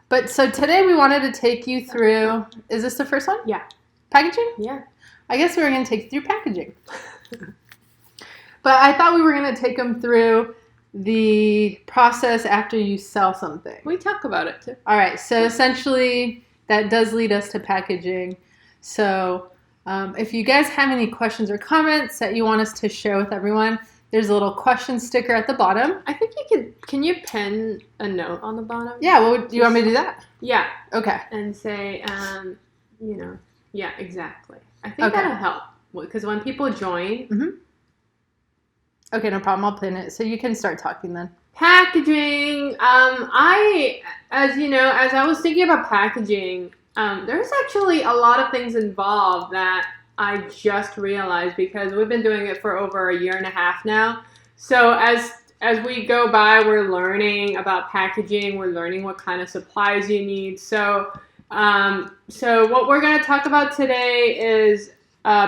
But so today we wanted to take you through, is this the first one? Yeah. Packaging? Yeah. I guess we were going to take you through packaging. But I thought we were going to take them through the process after you sell something. We talk about it too. All right. So essentially, that does lead us to packaging. So if you guys have any questions or comments that you want us to share with everyone, there's a little question sticker at the bottom. I think can you pen a note on the bottom? Yeah. Do you want me to do that? Yeah. Okay. And say, yeah, exactly. I think that'll help. Because when people join... Mm-hmm. Okay, no problem. I'll pin it. So you can start talking then. Packaging. As I was thinking about packaging, there's actually a lot of things involved that I just realized because we've been doing it for over a year and a half now. So as we go by, we're learning about packaging. We're learning what kind of supplies you need. So what we're going to talk about today is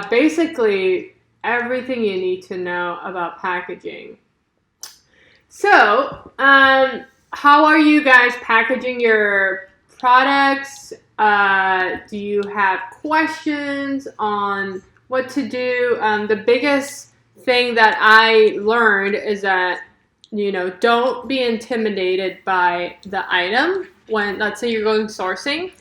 basically everything you need to know about packaging. So, how are you guys packaging your products? Do you have questions on what to do? The biggest thing that I learned is that, don't be intimidated by the item. When, let's say you're going sourcing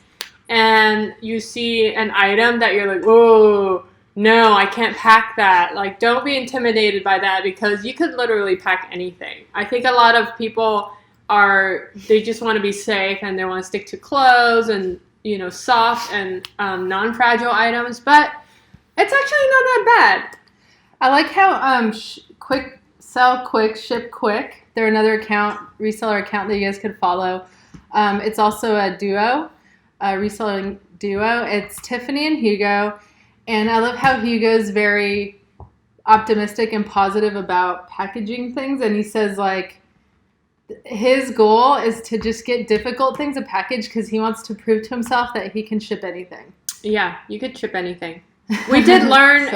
and you see an item that you're like, whoa, no, I can't pack that. Like, don't be intimidated by that because you could literally pack anything. I think a lot of people they just want to be safe and they want to stick to clothes and, soft and non-fragile items, but it's actually not that bad. I like how quick, sell quick, ship quick. They're another reseller account that you guys could follow. It's also a reselling duo. It's Tiffany and Hugo. And I love how Hugo's very optimistic and positive about packaging things. And he says, his goal is to just get difficult things to package because he wants to prove to himself that he can ship anything. Yeah, you could ship anything. We did learn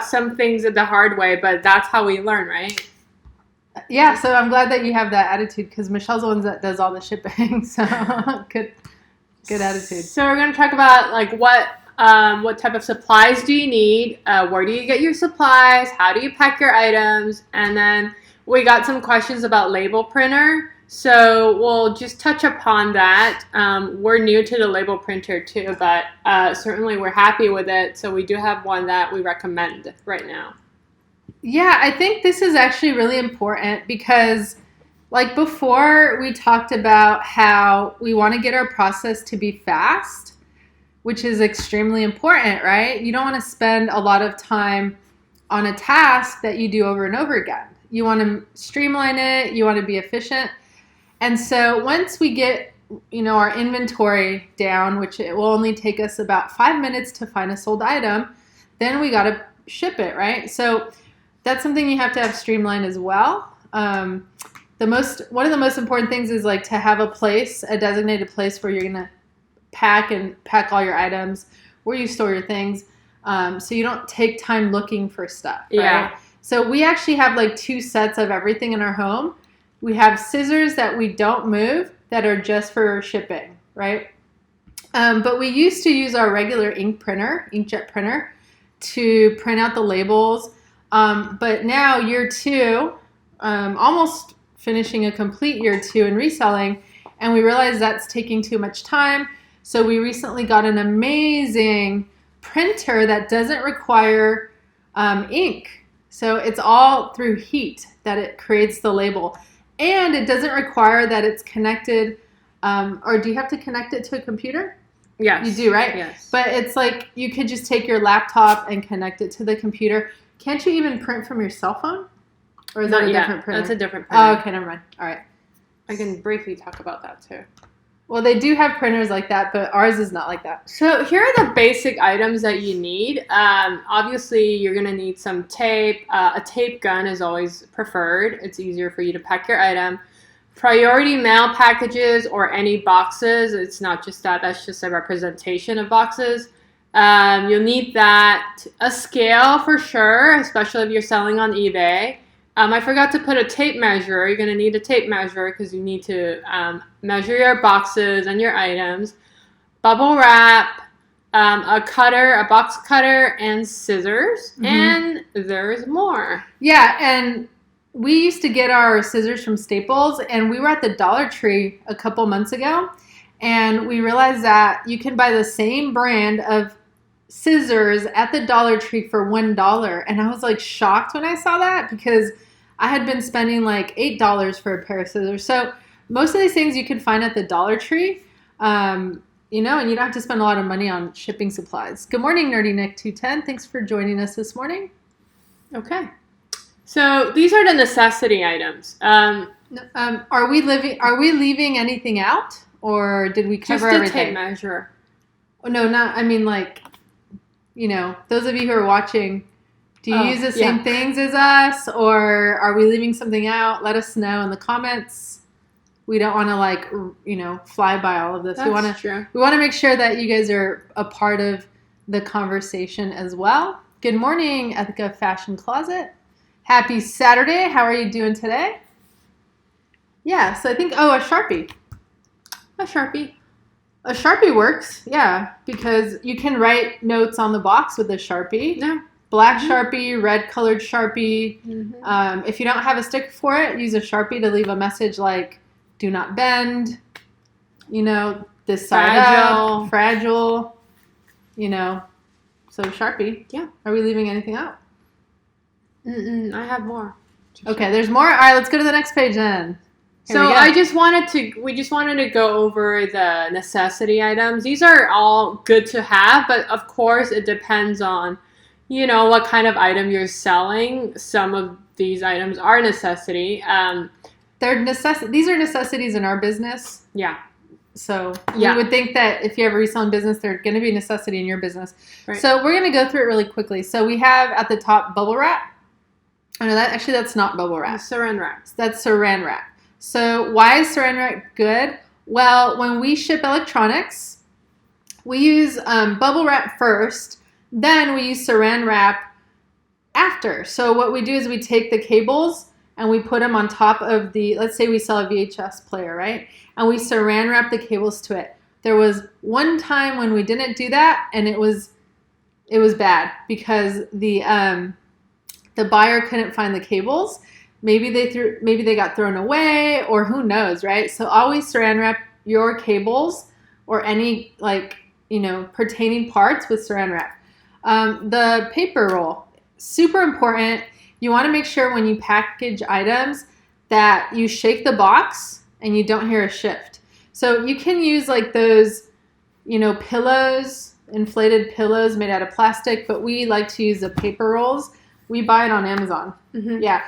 some things the hard way, but that's how we learn, right? Yeah, so I'm glad that you have that attitude because Michelle's the one that does all the shipping. So good attitude. So we're going to talk about what type of supplies do you need? Where do you get your supplies? How do you pack your items? And then we got some questions about label printer. So we'll just touch upon that. We're new to the label printer too, but certainly we're happy with it. So we do have one that we recommend right now. Yeah, I think this is actually really important because before we talked about how we want to get our process to be fast, which is extremely important, right? You don't want to spend a lot of time on a task that you do over and over again. You want to streamline it. You want to be efficient. And so once we get, our inventory down, which it will only take us about 5 minutes to find a sold item, then we got to ship it, right? So that's something you have to have streamlined as well. One of the most important things is to have a designated place where you're going to pack all your items, where you store your things, so you don't take time looking for stuff. Right? Yeah. So we actually have 2 sets of everything in our home. We have scissors that we don't move that are just for shipping, right? But we used to use our regular inkjet printer, to print out the labels. But now year 2, almost finishing a complete year 2 in reselling, and we realized that's taking too much time. So we recently got an amazing printer that doesn't require ink. So it's all through heat that it creates the label. And it doesn't require that it's connected, or do you have to connect it to a computer? Yes. You do, right? Yes. But it's you could just take your laptop and connect it to the computer. Can't you even print from your cell phone? Or is that a different printer? That's a different printer. Oh, okay, never mind. All right. I can briefly talk about that too. Well, they do have printers like that, but ours is not like that. So here are the basic items that you need. Obviously, you're going to need some tape. A tape gun is always preferred. It's easier for you to pack your item. Priority mail packages or any boxes. It's not just that. That's just a representation of boxes. You'll need that. A scale for sure, especially if you're selling on eBay. I forgot to put a tape measure. You're going to need a tape measure because you need to measure your boxes and your items. Bubble wrap, a cutter, a box cutter, and scissors. Mhm. And there's more. Yeah, and we used to get our scissors from Staples, and we were at the Dollar Tree a couple months ago, and we realized that you can buy the same brand of scissors at the Dollar Tree for $1. And I was like shocked when I saw that because I had been spending like $8 for a pair of scissors. So most of these things you can find at the Dollar Tree, and you don't have to spend a lot of money on shipping supplies. Good morning, Nerdy Nick 210. Thanks for joining us this morning. Okay. So these are the necessity items. Are we leaving anything out, or did we cover just a everything? tape measure. Oh, no, not. I mean, like, those of you who are watching, do you use the same things as us, or are we leaving something out? Let us know in the comments. We don't want to fly by all of this. That's true. We want to make sure that you guys are a part of the conversation as well. Good morning, Ethica Fashion Closet. Happy Saturday. How are you doing today? Yeah, so I think, a Sharpie. A Sharpie. A Sharpie works, yeah, because you can write notes on the box with a Sharpie. Yeah. Black Sharpie, red colored Sharpie. Mm-hmm. If you don't have a sticker for it, use a Sharpie to leave a message like, do not bend, this side up, fragile, so Sharpie. Yeah. Are we leaving anything out? I have more. Okay, there's more. All right, let's go to the next page then. So we just wanted to go over the necessity items. These are all good to have, but of course it depends on, what kind of item you're selling. Some of these items are necessity. These are necessities in our business. Yeah. So you would think that if you have a reselling business, they're going to be a necessity in your business. Right. So we're going to go through it really quickly. So we have at the top bubble wrap. Oh no, that's not bubble wrap. Saran wrap. That's saran wrap. So why is saran wrap good? Well, when we ship electronics, we use bubble wrap first, then we use saran wrap after. So what we do is we take the cables and we put them on top of let's say we sell a VHS player, right? And we saran wrap the cables to it. There was one time when we didn't do that, and it was bad because the buyer couldn't find the cables. Maybe they got thrown away, or who knows, right? So always saran wrap your cables or any pertaining parts with saran wrap. The paper roll, super important. You want to make sure when you package items that you shake the box and you don't hear a shift. So you can use those, pillows, inflated pillows made out of plastic, but we like to use the paper rolls. We buy it on Amazon. Mm-hmm. Yeah.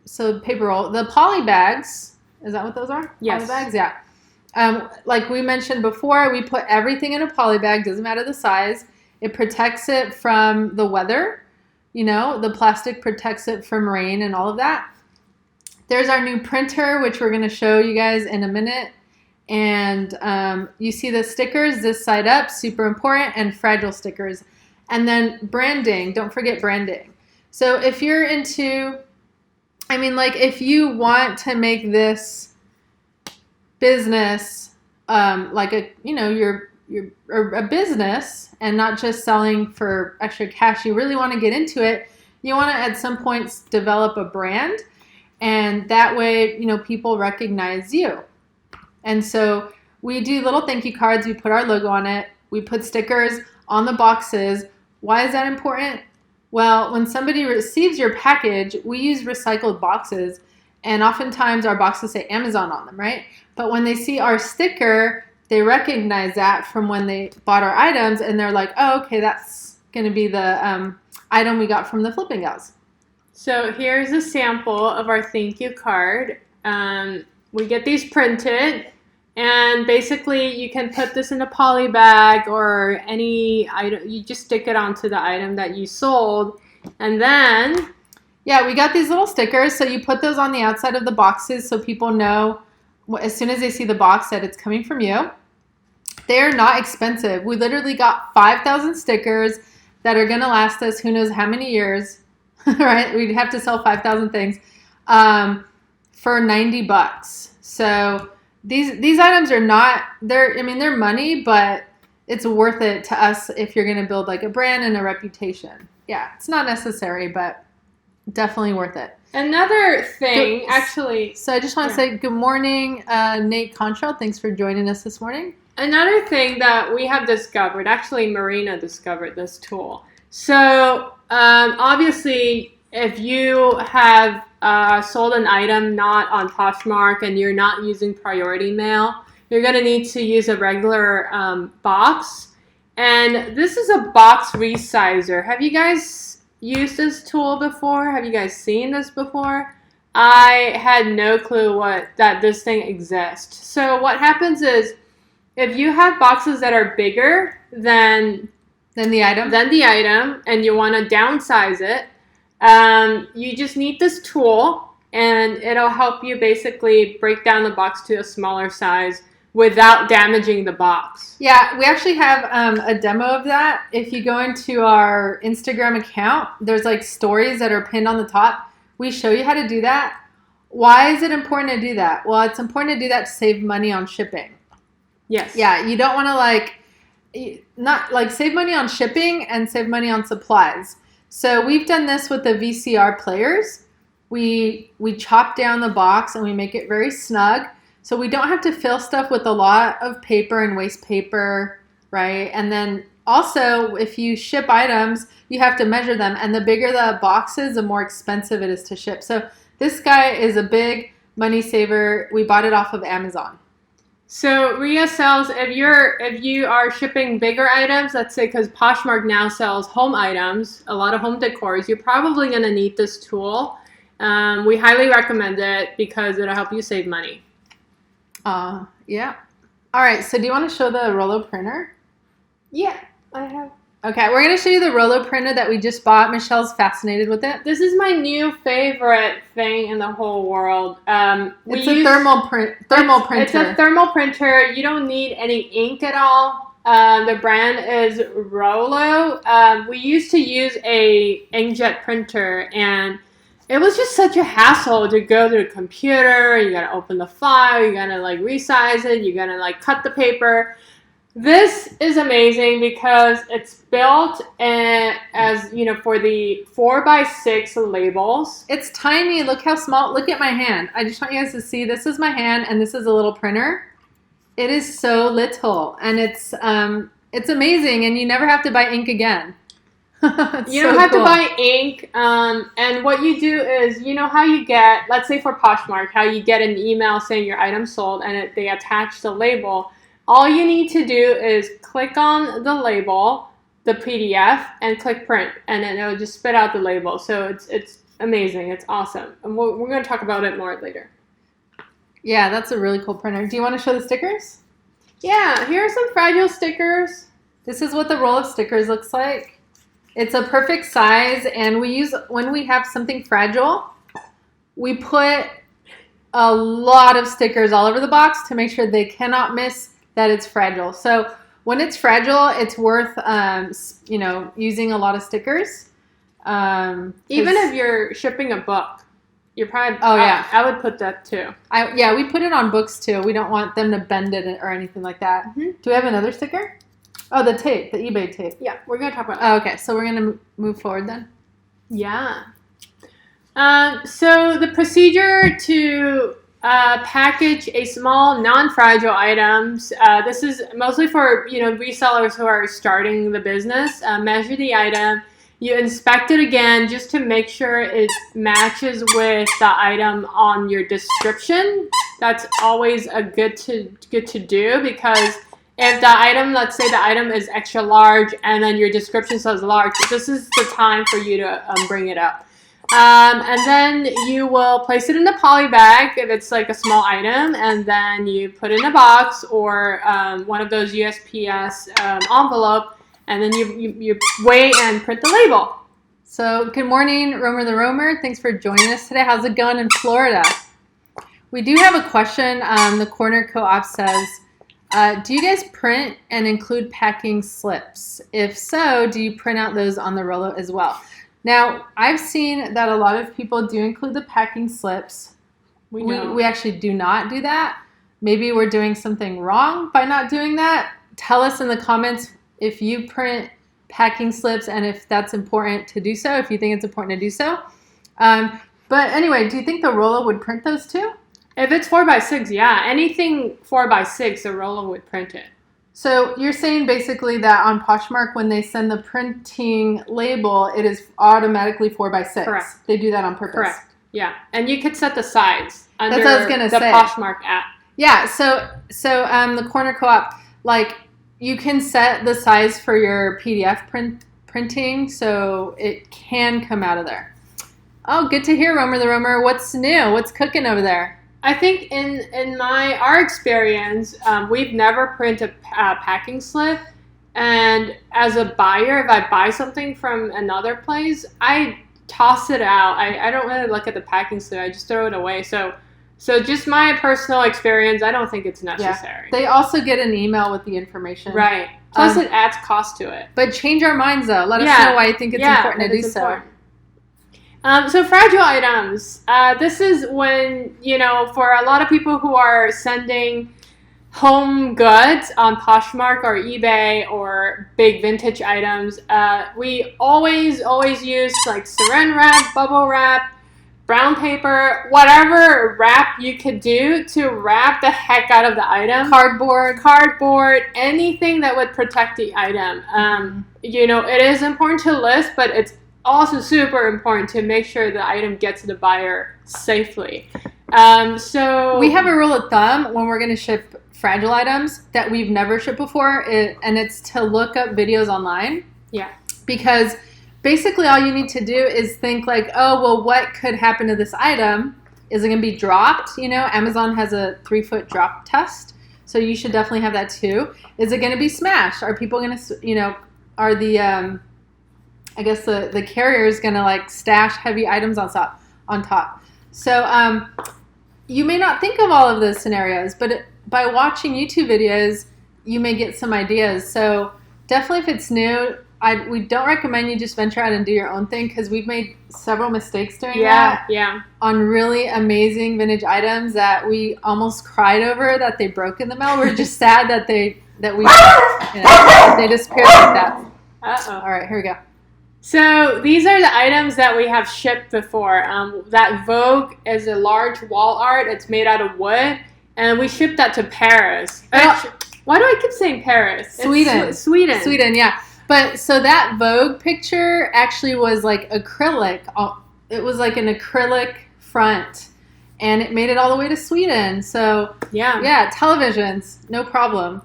So paper roll. The poly bags, is that what those are? Yes. Poly bags, yeah. Like we mentioned before, we put everything in a poly bag, doesn't matter the size. It protects it from the weather. The plastic protects it from rain and all of that. There's our new printer, which we're going to show you guys in a minute. And you see the stickers, this side up, super important, and fragile stickers. And then branding, don't forget branding. So if you're into, if you want to make this business you're a business and not just selling for extra cash, you really want to get into it, you want to at some points develop a brand, and that way people recognize you. And so we do little thank you cards, we put our logo on it, we put stickers on the boxes. Why is that important? Well, when somebody receives your package, we use recycled boxes, and oftentimes our boxes say Amazon on them, right? But when they see our sticker, they recognize that from when they bought our items, and they're like, oh, okay, that's going to be the item we got from the flipping gals. So here's a sample of our thank you card. We get these printed, and basically you can put this in a poly bag or any item. You just stick it onto the item that you sold, and then... Yeah, we got these little stickers, so you put those on the outside of the boxes so people know as soon as they see the box that it's coming from you. They're not expensive. We literally got 5,000 stickers that are going to last us who knows how many years. right? We'd have to sell 5,000 things for $90. So these items are not, they're money, but it's worth it to us if you're going to build like a brand and a reputation. Yeah, it's not necessary, but definitely worth it. Another thing, actually. So I just want to say good morning, Nate Contral. Thanks for joining us this morning. Another thing that we have discovered, actually Marina discovered this tool. So obviously, if you have sold an item not on Poshmark and you're not using priority mail, you're going to need to use a regular box. And this is a box resizer. Have you guys used this tool before? Have you guys seen this before? I had no clue that this thing exists. So what happens is, if you have boxes that are bigger than the item, and you want to downsize it, you just need this tool, and it'll help you basically break down the box to a smaller size without damaging the box. Yeah, we actually have a demo of that. If you go into our Instagram account, there's like stories that are pinned on the top. We show you how to do that. Why is it important to do that? Well, it's important to do that to save money on shipping. Yes. Yeah, you don't want to save money on shipping and save money on supplies. So we've done this with the VCR players. We chop down the box and we make it very snug. So we don't have to fill stuff with a lot of paper and waste paper, right? And then also, if you ship items, you have to measure them. And the bigger the box is, the more expensive it is to ship. So this guy is a big money saver. We bought it off of Amazon. So Ria sells, if you are shipping bigger items, let's say because Poshmark now sells home items, a lot of home decors, you're probably going to need this tool. We highly recommend it because it'll help you save money. Yeah. All right, so do you want to show the Rollo printer? Yeah, I have. Okay, we're going to show you the Rollo printer that we just bought. Michelle's fascinated with it. This is my new favorite thing in the whole world. It's a thermal printer. It's a thermal printer. You don't need any ink at all. The brand is Rollo. We used to use a inkjet printer, and it was just such a hassle to go to the computer. You got to open the file. You got to resize it. You got to cut the paper. This is amazing because it's built as, for the 4x6 labels. It's tiny. Look how small. Look at my hand. I just want you guys to see. This is my hand, and this is a little printer. It is so little, and it's amazing, and you never have to buy ink again. You don't have to buy ink, and what you do is, how you get, let's say for Poshmark, how you get an email saying your item sold, and they attach the label. All you need to do is click on the label, the PDF, and click print, and then it'll just spit out the label. So it's amazing. It's awesome. And we're going to talk about it more later. Yeah, that's a really cool printer. Do you want to show the stickers? Yeah, here are some fragile stickers. This is what the roll of stickers looks like. It's a perfect size, and when we have something fragile, we put a lot of stickers all over the box to make sure they cannot miss that it's fragile. So when it's fragile, it's worth using a lot of stickers. Even if you're shipping a book, you're probably. Oh yeah, I would put that too. We put it on books too. We don't want them to bend it or anything like that. Mm-hmm. Do we have another sticker? Oh, the tape, the eBay tape. Yeah, we're gonna talk about. Oh, okay, so we're gonna move forward then. Yeah. So the procedure to package a small non-fragile items. This is mostly for resellers who are starting the business. Measure the item. You inspect it again just to make sure it matches with the item on your description. That's always a good to do, because if the item, let's say the item is extra large and then your description says large, this is the time for you to bring it up. And then you will place it in a poly bag if it's like a small item, and then you put it in a box or one of those USPS envelope, and then you weigh and print the label. So good morning, Romer the Romer. Thanks for joining us today. How's it going in Florida? We do have a question. The Corner Co-op says, do you guys print and include packing slips? If so, do you print out those on the Rollo as well? Now, I've seen that a lot of people do include the packing slips. We actually do not do that. Maybe we're doing something wrong by not doing that. Tell us in the comments if you print packing slips and if that's important to do so, if you think it's important to do so. But anyway, do you think the Rolla would print those too? If it's 4x6, yeah. Anything 4x6, the Rolla would print it. So you're saying basically that on Poshmark, when they send the printing label, it is automatically 4x6. Correct. They do that on purpose. Correct. Yeah, and you could set the size under That's what I was gonna the say. Poshmark app. Yeah. So the Corner Co-op, like you can set the size for your PDF printing, so it can come out of there. Oh, good to hear, Romer the Romer. What's new? What's cooking over there? I think in our experience, we've never printed a packing slip. And as a buyer, if I buy something from another place, I toss it out. I don't really look at the packing slip. I just throw it away. So just my personal experience, I don't think it's necessary. Yeah. They also get an email with the information. Right. Plus, it adds cost to it. But change our minds, though. Let us know why you think it's important to do so. So fragile items. This is when, for a lot of people who are sending home goods on Poshmark or eBay or big vintage items, we always use like saran wrap, bubble wrap, brown paper, whatever wrap you could do to wrap the heck out of the item. Cardboard, anything that would protect the item. It is important to list, but it's also super important to make sure the item gets to the buyer safely. So we have a rule of thumb when we're going to ship fragile items that we've never shipped before, and it's to look up videos online. Yeah. Because basically all you need to do is think like, oh, well, what could happen to this item? Is it going to be dropped? Amazon has a 3-foot drop test, so you should definitely have that too. Is it going to be smashed? Are people going to, are the I guess the carrier is going to like stash heavy items on top. So you may not think of all of those scenarios, but by watching YouTube videos, you may get some ideas. So definitely if it's new, we don't recommend you just venture out and do your own thing because we've made several mistakes doing that. Yeah. On really amazing vintage items that we almost cried over that they broke in the mail. We're just sad that they disappeared like that. Uh-oh. All right, here we go. So these are the items that we have shipped before. That Vogue is a large wall art. It's made out of wood, and we shipped that to Paris. Why do I keep saying Paris? Sweden. Sweden, yeah. But so that Vogue picture actually was like acrylic. It was like an acrylic front, and it made it all the way to Sweden. So yeah, televisions, no problem.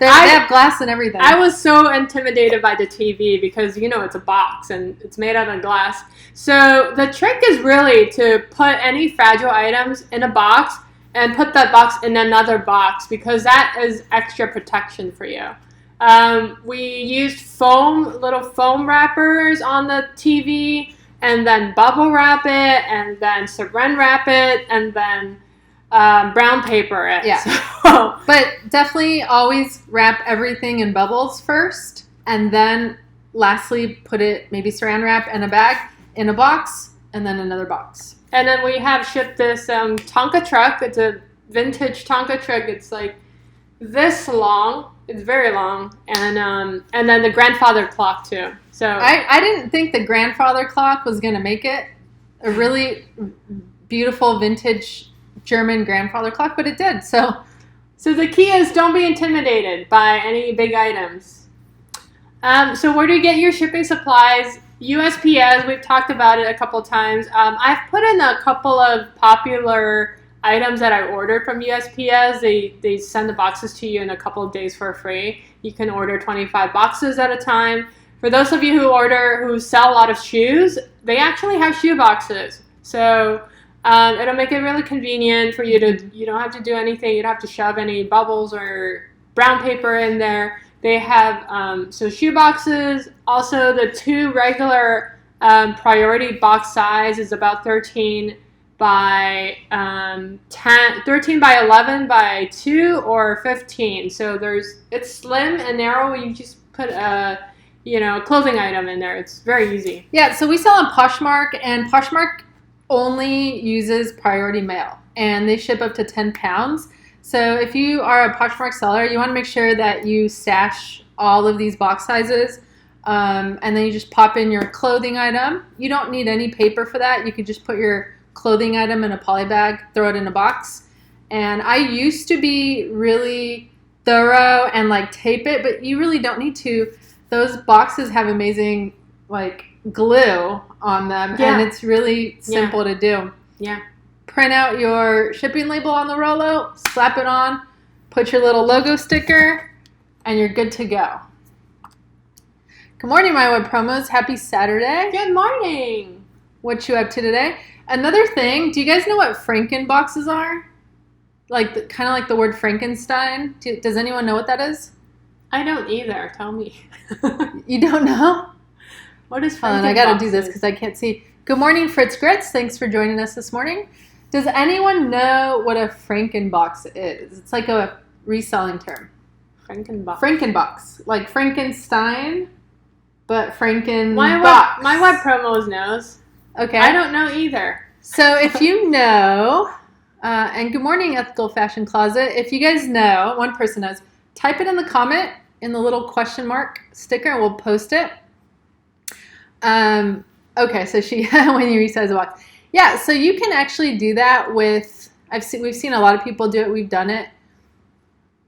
They have glass and everything. I was so intimidated by the TV because it's a box and it's made out of glass. So the trick is really to put any fragile items in a box and put that box in another box because that is extra protection for you. We used little foam wrappers on the TV, and then bubble wrap it, and then saran wrap it, and then brown paper it. Yeah. So. But definitely always wrap everything in bubbles first, and then lastly put it maybe saran wrap in a bag, in a box, and then another box. And then we have shipped this Tonka truck. It's a vintage Tonka truck. It's like this long. It's very long, and then the grandfather clock too. So I didn't think the grandfather clock was gonna make it a really beautiful vintage German grandfather clock, but it did. So the key is don't be intimidated by any big items. So where do you get your shipping supplies? USPS. We've talked about it a couple times. I've put in a couple of popular items that I ordered from USPS. They send the boxes to you in a couple of days for free. You can order 25 boxes at a time. For those of you who sell a lot of shoes, they actually have shoe boxes. So it'll make it really convenient for you you don't have to do anything. You don't have to shove any bubbles or brown paper in there. They have shoe boxes. Also, the 2 regular priority box size is about 13 by 13 by 11 by 2 or 15. So it's slim and narrow. You just put a clothing item in there. It's very easy. Yeah, so we sell on Poshmark, and Poshmark only uses priority mail, and they ship up to 10 pounds. So if you are a Poshmark seller, you want to make sure that you stash all of these box sizes, and then you just pop in your clothing item. You don't need any paper for that. You could just put your clothing item in a poly bag, throw it in a box. And I used to be really thorough and like tape it, but you really don't need to. Those boxes have amazing like glue on them, and it's really simple to do. Yeah. Print out your shipping label on the Rolo, slap it on, put your little logo sticker, and you're good to go. Good morning, my web promos. Happy Saturday. Good morning. What you up to today? Another thing, do you guys know what Franken boxes are? Like kind of like the word Frankenstein. Does anyone know what that is? I don't either. Tell me. You don't know? What is Franken Hold on, I got to do this because I can't see. Good morning, Fritz Grits. Thanks for joining us this morning. Does anyone know what a Frankenbox is? It's like a reselling term. Frankenbox. Frankenbox. Like Frankenstein, but Frankenbox. My web promos knows. Okay. I don't know either. So if you know, and good morning, Ethical Fashion Closet. If you guys know, one person knows, type it in the comment in the little question mark sticker and we'll post it. Okay, so when you resize a box. Yeah, so you can actually do that with, we've seen a lot of people do it, we've done it,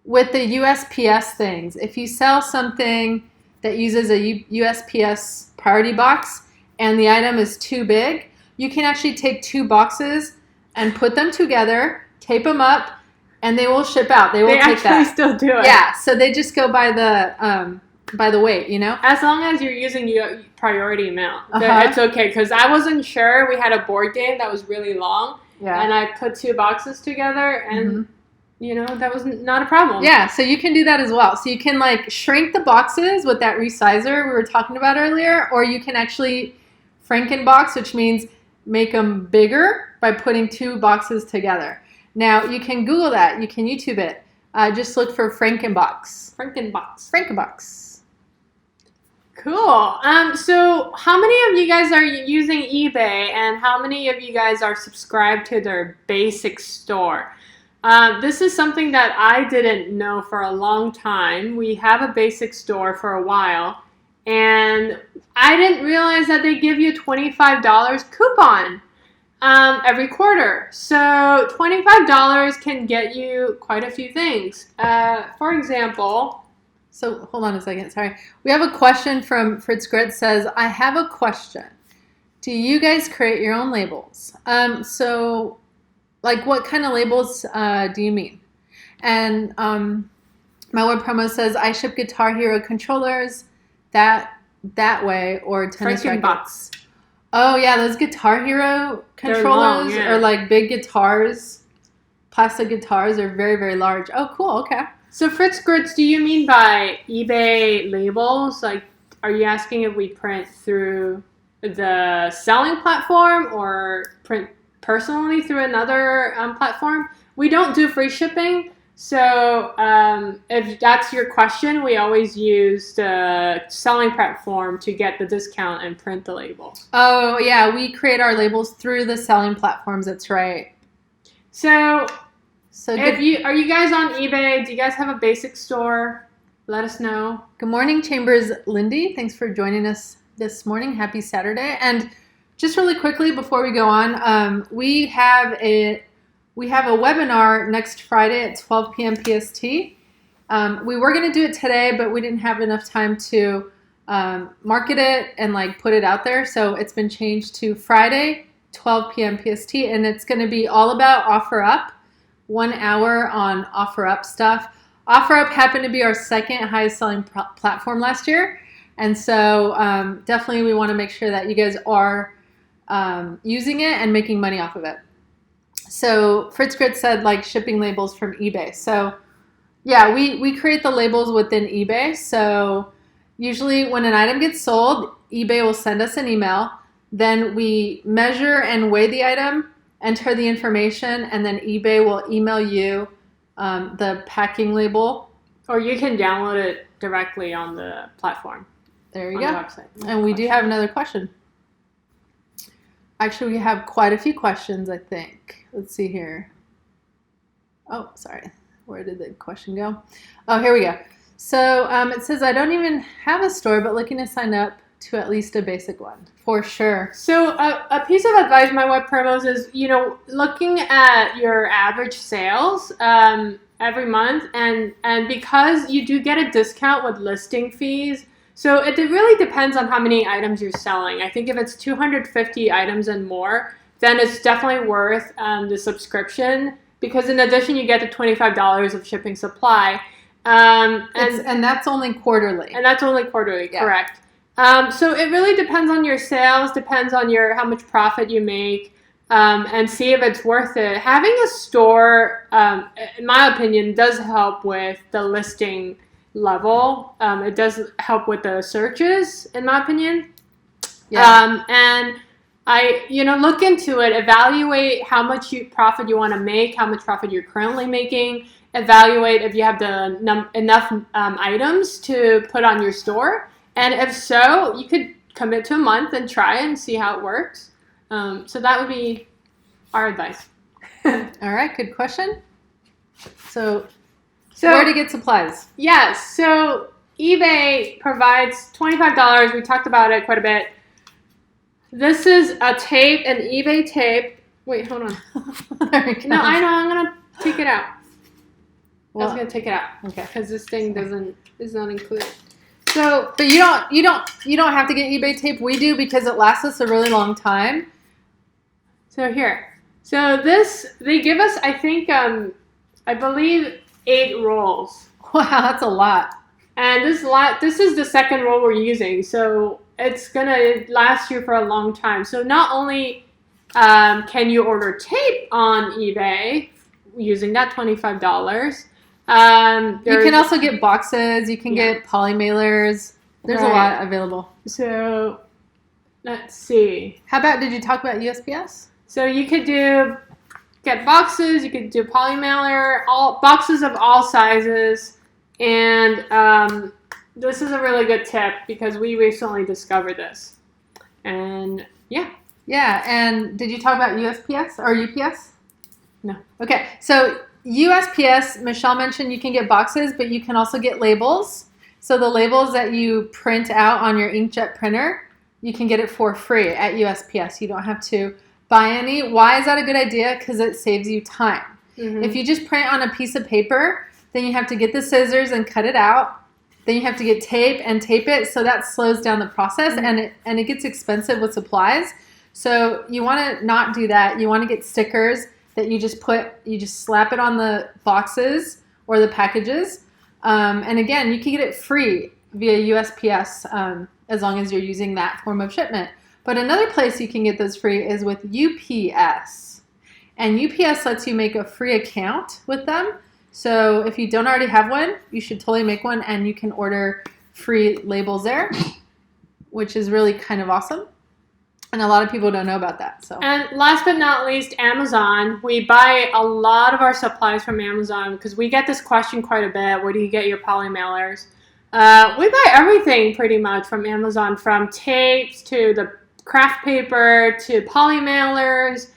with the USPS things. If you sell something that uses a USPS priority box and the item is too big, you can actually take two boxes and put them together, tape them up, and they will ship out. They will take that. They actually still do it. Yeah, so they just go by the weight, As long as you're using your priority mail, it's okay. Because I wasn't sure. We had a board game that was really long, and I put two boxes together, and that was not a problem. Yeah, so you can do that as well. So you can like shrink the boxes with that resizer we were talking about earlier, or you can actually Frankenbox, which means make them bigger by putting two boxes together. Now, you can Google that. You can YouTube it. Just look for Frankenbox. Frankenbox. Cool. So how many of you guys are using eBay, and how many of you guys are subscribed to their basic store? This is something that I didn't know for a long time. We have a basic store for a while, and I didn't realize that they give you a $25 coupon every quarter. So $25 can get you quite a few things. For example, so hold on a second. Sorry. We have a question from Fritz Grit says, I have a question. Do you guys create your own labels? So like what kind of labels do you mean? And my web promo says, I ship Guitar Hero controllers that way or tennis rackets. Oh yeah, those Guitar Hero controllers are like big guitars. Plastic guitars are very, very large. Oh, cool. Okay. So Fritz Grits, do you mean by eBay labels? Like, are you asking if we print through the selling platform or print personally through another platform? We don't do free shipping. So if that's your question, we always use the selling platform to get the discount and print the label. Oh, yeah. We create our labels through the selling platforms. That's right. So are you guys on eBay? Do you guys have a basic store? Let us know. Good morning, Chambers Lindy. Thanks for joining us this morning. Happy Saturday. And just really quickly before we go on, we have a webinar next Friday at 12 p.m. PST. We were going to do it today, but we didn't have enough time to market it and like put it out there. So it's been changed to Friday, 12 p.m. PST, and it's going to be all about OfferUp. 1 hour on OfferUp stuff. OfferUp happened to be our second highest selling platform last year. And so definitely we want to make sure that you guys are using it and making money off of it. So Fritz Grit said like shipping labels from eBay. So yeah, we create the labels within eBay. So usually when an item gets sold, eBay will send us an email. Then we measure and weigh the item, enter the information, and then eBay will email you the packing label. Or you can download it directly on the platform. There you on go. the website. And we do have another question. Actually, we have quite a few questions, I think. Let's see here. Oh, sorry. Where did the question go? Oh, here we go. So it says, I don't even have a store, but looking to sign up to at least a basic one. For sure. So a piece of advice, my web promos is, looking at your average sales every month, and because you do get a discount with listing fees. So it really depends on how many items you're selling. I think if it's 250 items and more, then it's definitely worth the subscription, because in addition you get the $25 of shipping supply. And that's only quarterly. And that's only quarterly, yeah. Correct. So it really depends on your sales, depends on how much profit you make, and see if it's worth it. Having a store, in my opinion, does help with the listing level. It does help with the searches, in my opinion. Yeah. And I, look into it, evaluate how much profit you want to make, how much profit you're currently making, evaluate if you have enough items to put on your store. And if so, you could commit to a month and try and see how it works. So that would be our advice. All right, good question. So where to get supplies? Yes, so eBay provides $25. We talked about it quite a bit. This is a tape, an eBay tape. Wait, hold on. There we go. No, I know. I'm gonna take it out. Well, I was gonna take it out. Okay. Because this thing is not included. So, but you don't have to get eBay tape. We do, because it lasts us a really long time. So here. So they give us, I think, I believe 8 rolls. Wow, that's a lot. And this is the second roll we're using, so it's gonna last you for a long time. So not only can you order tape on eBay using that $25, you can also get boxes. You can get poly mailers. There's a lot available. So let's see. How about, did you talk about USPS? So you could get boxes. You could do poly mailer, all boxes of all sizes. And this is a really good tip, because we recently discovered this. And yeah. Yeah, and did you talk about USPS or UPS? No. Okay, so USPS, Michelle mentioned you can get boxes, but you can also get labels. So the labels that you print out on your inkjet printer, you can get it for free at USPS. You don't have to buy any. Why is that a good idea? Because it saves you time. Mm-hmm. If you just print on a piece of paper, then you have to get the scissors and cut it out. Then you have to get tape and tape it. So that slows down the process, mm-hmm. and it gets expensive with supplies. So you want to not do that. You want to get stickers that you just slap it on the boxes or the packages. And again, you can get it free via USPS as long as you're using that form of shipment. But another place you can get those free is with UPS. And UPS lets you make a free account with them. So if you don't already have one, you should totally make one, and you can order free labels there, which is really kind of awesome. And a lot of people don't know about that. So. And last but not least, Amazon. We buy a lot of our supplies from Amazon, because we get this question quite a bit. Where do you get your poly mailers? We buy everything pretty much from Amazon, from tapes to the craft paper to poly mailers.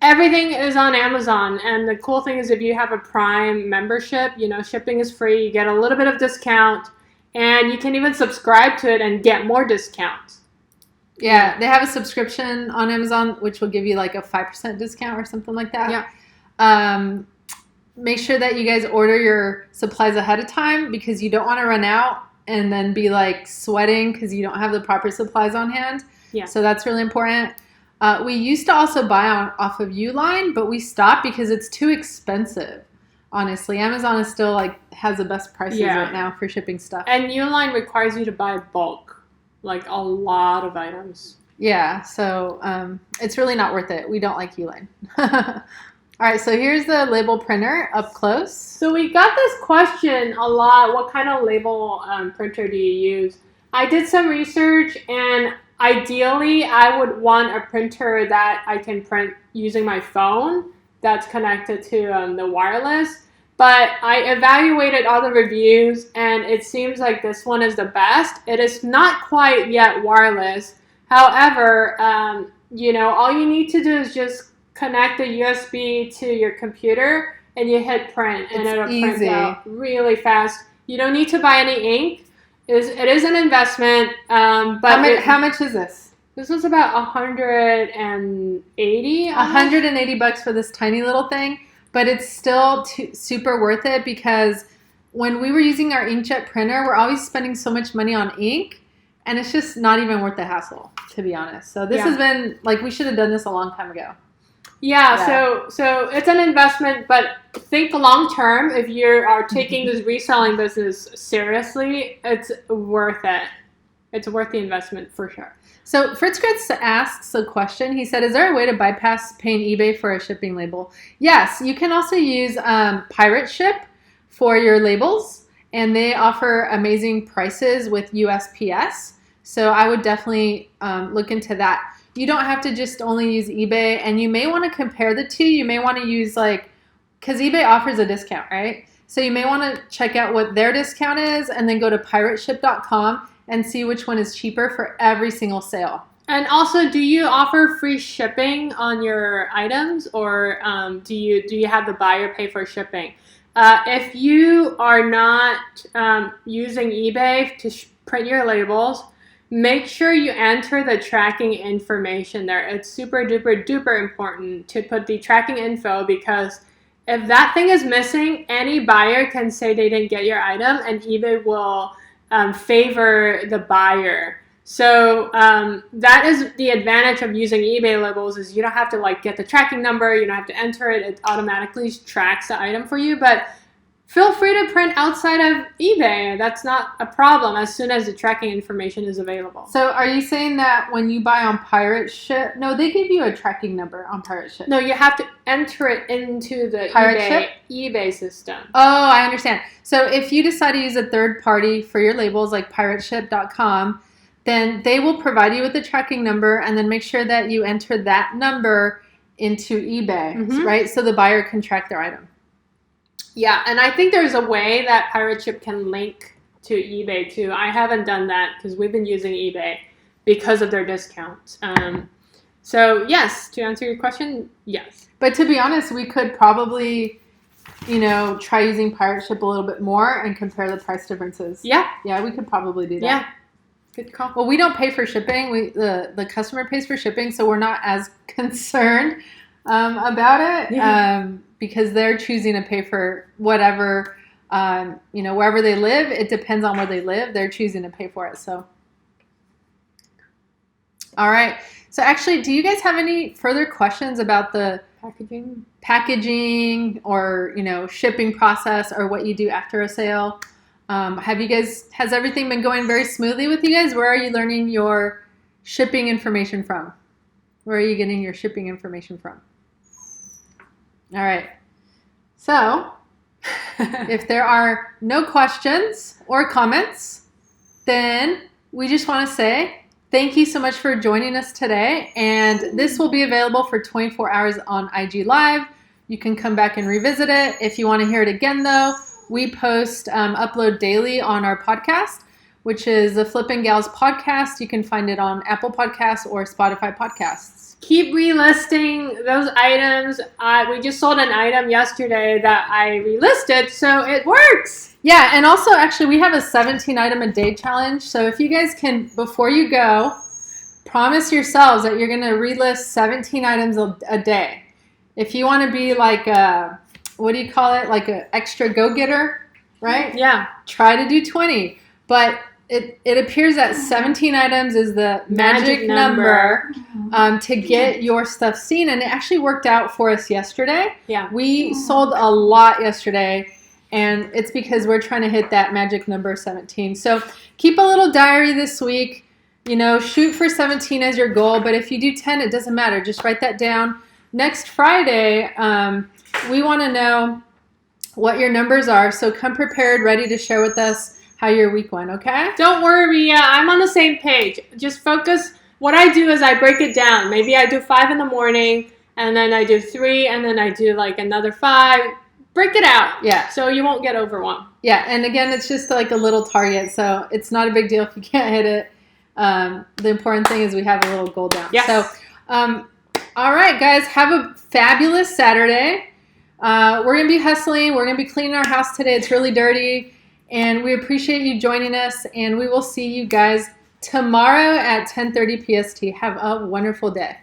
Everything is on Amazon. And the cool thing is, if you have a Prime membership, shipping is free. You get a little bit of discount, and you can even subscribe to it and get more discounts. Yeah, they have a subscription on Amazon, which will give you like a 5% discount or something like that. Yeah. Make sure that you guys order your supplies ahead of time, because you don't want to run out and then be like sweating because you don't have the proper supplies on hand. Yeah. So that's really important. We used to also buy off of Uline, but we stopped because it's too expensive. Honestly, Amazon is still has the best prices right now for shipping stuff. And Uline requires you to buy bulk, like a lot of items. Yeah, so it's really not worth it. We don't like Uline. All right, so here's the label printer up close. So we got this question a lot. What kind of label printer do you use? I did some research, and ideally I would want a printer that I can print using my phone that's connected to the wireless. but I evaluated all the reviews, and it seems like this one is the best. It is not quite yet wireless. However, all you need to do is just connect the USB to your computer, and you hit print, and it'll print out really fast. You don't need to buy any ink. It is an investment, but how much is this? This was about $180. $180 for this tiny little thing, but it's still super worth it because when we were using our inkjet printer, we're always spending so much money on ink, and it's just not even worth the hassle, to be honest. So this has been we should have done this a long time ago. Yeah. So it's an investment, but think long term. If you are taking this reselling business seriously, it's worth it. It's worth the investment for sure. So Fritzgritz asks a question. He said, is there a way to bypass paying eBay for a shipping label? Yes, you can also use Pirate Ship for your labels, and they offer amazing prices with USPS. So I would definitely look into that. You don't have to just only use eBay, and you may want to compare the two. You may want to use because eBay offers a discount, right? So you may want to check out what their discount is and then go to pirateship.com and see which one is cheaper for every single sale. And also, do you offer free shipping on your items, or do you have the buyer pay for shipping? If you are not using eBay to print your labels, make sure you enter the tracking information there. It's super duper duper important to put the tracking info, because if that thing is missing, any buyer can say they didn't get your item, and eBay will favor the buyer. So that is the advantage of using eBay labels, is you don't have to get the tracking number, you don't have to enter it, it automatically tracks the item for you. But feel free to print outside of eBay. That's not a problem as soon as the tracking information is available. So are you saying that when you buy on Pirate Ship, no, they give you a tracking number on Pirate Ship? No, you have to enter it into the eBay system. Oh, I understand. So if you decide to use a third party for your labels like pirateship.com, then they will provide you with a tracking number, and then make sure that you enter that number into eBay, right? So the buyer can track their item. Yeah, and I think there's a way that Pirate Ship can link to eBay too. I haven't done that because we've been using eBay because of their discounts. So yes, to answer your question, yes. But to be honest, we could probably, try using Pirate Ship a little bit more and compare the price differences. Yeah. Yeah, we could probably do that. Yeah. Good call. Well, we don't pay for shipping. The customer pays for shipping, so we're not as concerned about it. Yeah. Because they're choosing to pay for whatever, wherever they live. It depends on where they live. They're choosing to pay for it. So, all right. So actually, do you guys have any further questions about the packaging or, shipping process, or what you do after a sale? Has everything been going very smoothly with you guys? Where are you learning your shipping information from? Where are you getting your shipping information from? All right. So, if there are no questions or comments, then we just want to say thank you so much for joining us today. And this will be available for 24 hours on IG Live. You can come back and revisit it. If you want to hear it again, though, we upload daily on our podcast, which is the Flippin' Gals podcast. You can find it on Apple Podcasts or Spotify Podcasts. Keep relisting those items. We just sold an item yesterday that I relisted, so it works. Yeah, and also actually we have a 17 item a day challenge. So if you guys can, before you go, promise yourselves that you're going to relist 17 items a day. If you want to be like a, what do you call it? Like an extra go-getter, right? Yeah. Try to do 20. But it appears that 17 items is the magic number to get your stuff seen. And it actually worked out for us yesterday. Yeah. We sold a lot yesterday, and it's because we're trying to hit that magic number 17. So keep a little diary this week. Shoot for 17 as your goal. But if you do 10, it doesn't matter. Just write that down. Next Friday, we want to know what your numbers are. So come prepared, ready to share with us how your week went, okay? Don't worry, Ria. I'm on the same page. Just focus. What I do is I break it down. Maybe I do 5 in the morning, and then I do 3, and then I do another 5. break it out. Yeah. So you won't get overwhelmed. Yeah, and again, it's just like a little target, so it's not a big deal if you can't hit it. The important thing is we have a little goal down. Yes. So, all right, guys, have a fabulous Saturday. We're going to be hustling. We're going to be cleaning our house today. It's really dirty, and we appreciate you joining us, and we will see you guys tomorrow at 10:30 PST. Have a wonderful day.